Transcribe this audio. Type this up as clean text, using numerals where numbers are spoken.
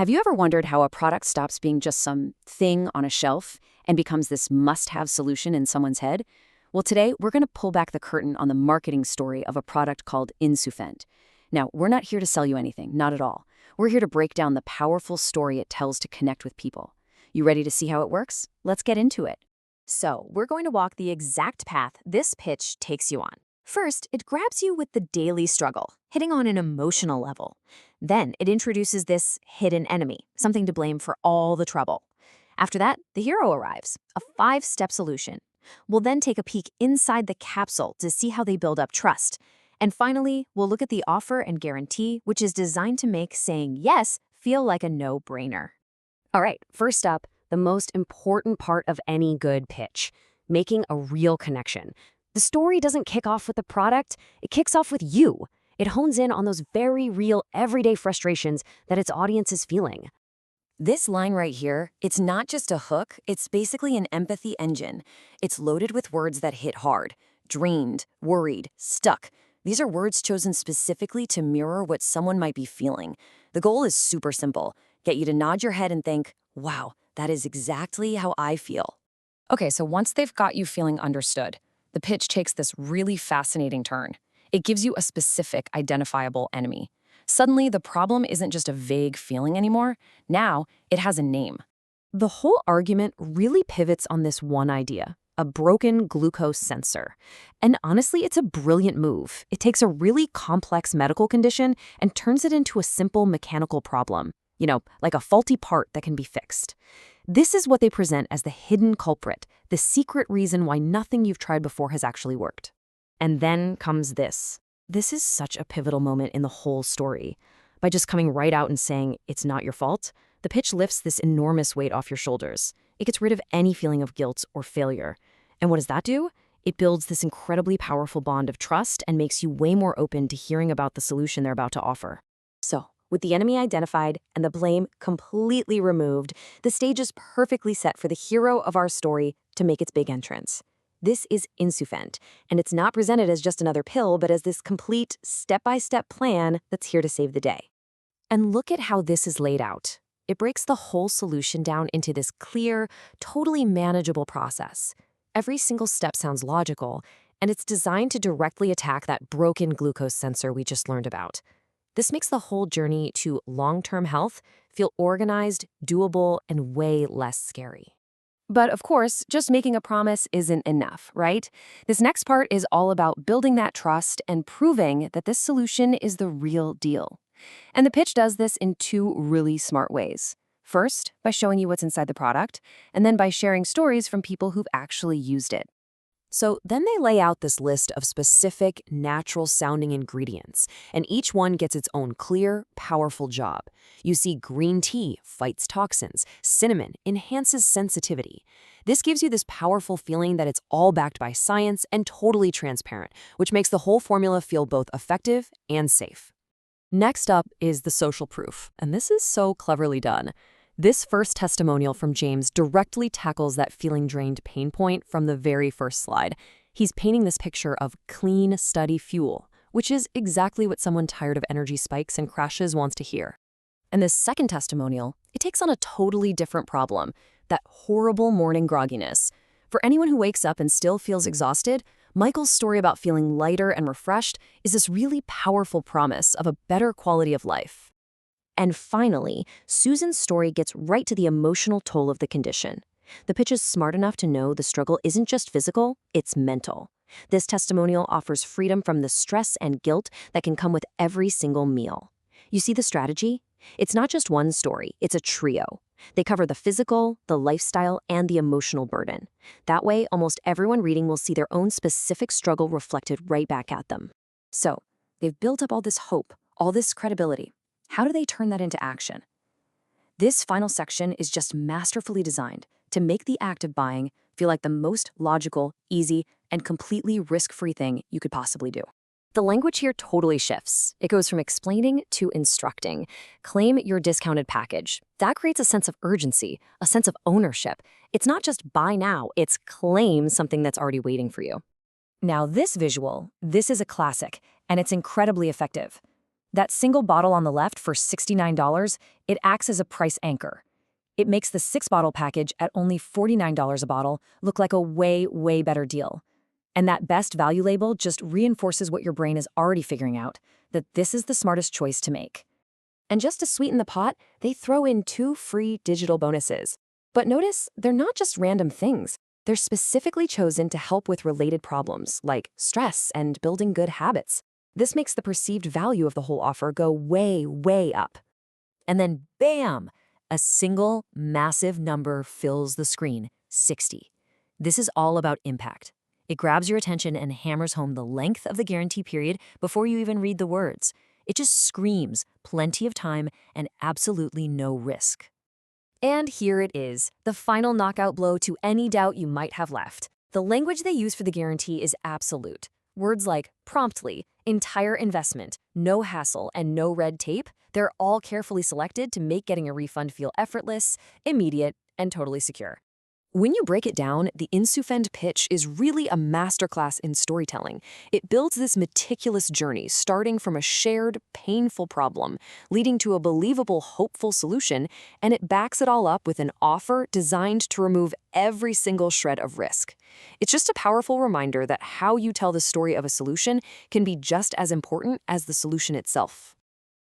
Have you ever wondered how a product stops being just some thing on a shelf and becomes this must-have solution in someone's head? Well, today we're going to pull back the curtain on the marketing story of a product called InsuFend. Now, we're not here to sell you anything, not at all. We're here to break down the powerful story it tells to connect with people. You ready to see how it works? Let's get into it. So, we're going to walk the exact path this pitch takes you on. First, it grabs you with the daily struggle, hitting on an emotional level. Then, it introduces this hidden enemy, something to blame for all the trouble. After that, the hero arrives, a 5-step solution. We'll then take a peek inside the capsule to see how they build up trust. And finally, we'll look at the offer and guarantee, which is designed to make saying yes feel like a no-brainer. All right, first up, the most important part of any good pitch, making a real connection. The story doesn't kick off with the product, it kicks off with you. It hones in on those very real, everyday frustrations that its audience is feeling. This line right here, it's not just a hook, it's basically an empathy engine. It's loaded with words that hit hard. Drained, worried, stuck. These are words chosen specifically to mirror what someone might be feeling. The goal is super simple. Get you to nod your head and think, wow, that is exactly how I feel. Okay, so once they've got you feeling understood, the pitch takes this really fascinating turn. It gives you a specific, identifiable enemy. Suddenly, the problem isn't just a vague feeling anymore. Now, it has a name. The whole argument really pivots on this one idea, a broken glucose sensor. And honestly, it's a brilliant move. It takes a really complex medical condition and turns it into a simple mechanical problem. You know, like a faulty part that can be fixed. This is what they present as the hidden culprit, the secret reason why nothing you've tried before has actually worked. And then comes this. This is such a pivotal moment in the whole story. By just coming right out and saying, it's not your fault, the pitch lifts this enormous weight off your shoulders. It gets rid of any feeling of guilt or failure. And what does that do? It builds this incredibly powerful bond of trust and makes you way more open to hearing about the solution they're about to offer. So, with the enemy identified and the blame completely removed, the stage is perfectly set for the hero of our story to make its big entrance. This is InsuFend, and it's not presented as just another pill, but as this complete, step-by-step plan that's here to save the day. And look at how this is laid out. It breaks the whole solution down into this clear, totally manageable process. Every single step sounds logical, and it's designed to directly attack that broken glucose sensor we just learned about. This makes the whole journey to long-term health feel organized, doable, and way less scary. But of course, just making a promise isn't enough, right? This next part is all about building that trust and proving that this solution is the real deal. And the pitch does this in 2 really smart ways. First, by showing you what's inside the product, and then by sharing stories from people who've actually used it. So then they lay out this list of specific, natural-sounding ingredients, and each one gets its own clear, powerful job. You see green tea fights toxins, cinnamon enhances sensitivity. This gives you this powerful feeling that it's all backed by science and totally transparent, which makes the whole formula feel both effective and safe. Next up is the social proof, and this is so cleverly done. This first testimonial from James directly tackles that feeling drained pain point from the very first slide. He's painting this picture of clean, steady fuel, which is exactly what someone tired of energy spikes and crashes wants to hear. And this second testimonial, it takes on a totally different problem, that horrible morning grogginess. For anyone who wakes up and still feels exhausted, Michael's story about feeling lighter and refreshed is this really powerful promise of a better quality of life. And finally, Susan's story gets right to the emotional toll of the condition. The pitch is smart enough to know the struggle isn't just physical, it's mental. This testimonial offers freedom from the stress and guilt that can come with every single meal. You see the strategy? It's not just one story, it's a trio. They cover the physical, the lifestyle, and the emotional burden. That way, almost everyone reading will see their own specific struggle reflected right back at them. So, they've built up all this hope, all this credibility. How do they turn that into action? This final section is just masterfully designed to make the act of buying feel like the most logical, easy, and completely risk-free thing you could possibly do. The language here totally shifts. It goes from explaining to instructing. Claim your discounted package. That creates a sense of urgency, a sense of ownership. It's not just buy now, it's claim something that's already waiting for you. Now this visual, this is a classic, and it's incredibly effective. That single bottle on the left for $69, it acts as a price anchor. It makes the 6-bottle package at only $49 a bottle look like a way, way better deal. And that best value label just reinforces what your brain is already figuring out, that this is the smartest choice to make. And just to sweeten the pot, they throw in 2 free digital bonuses. But notice, they're not just random things. They're specifically chosen to help with related problems, like stress and building good habits. This makes the perceived value of the whole offer go way, way up. And then bam! A single, massive number fills the screen, 60. This is all about impact. It grabs your attention and hammers home the length of the guarantee period before you even read the words. It just screams plenty of time and absolutely no risk. And here it is, the final knockout blow to any doubt you might have left. The language they use for the guarantee is absolute. Words like promptly, entire investment, no hassle, and no red tape, they're all carefully selected to make getting a refund feel effortless, immediate, and totally secure. When you break it down, the InsuFend pitch is really a masterclass in storytelling. It builds this meticulous journey starting from a shared, painful problem, leading to a believable, hopeful solution, and it backs it all up with an offer designed to remove every single shred of risk. It's just a powerful reminder that how you tell the story of a solution can be just as important as the solution itself.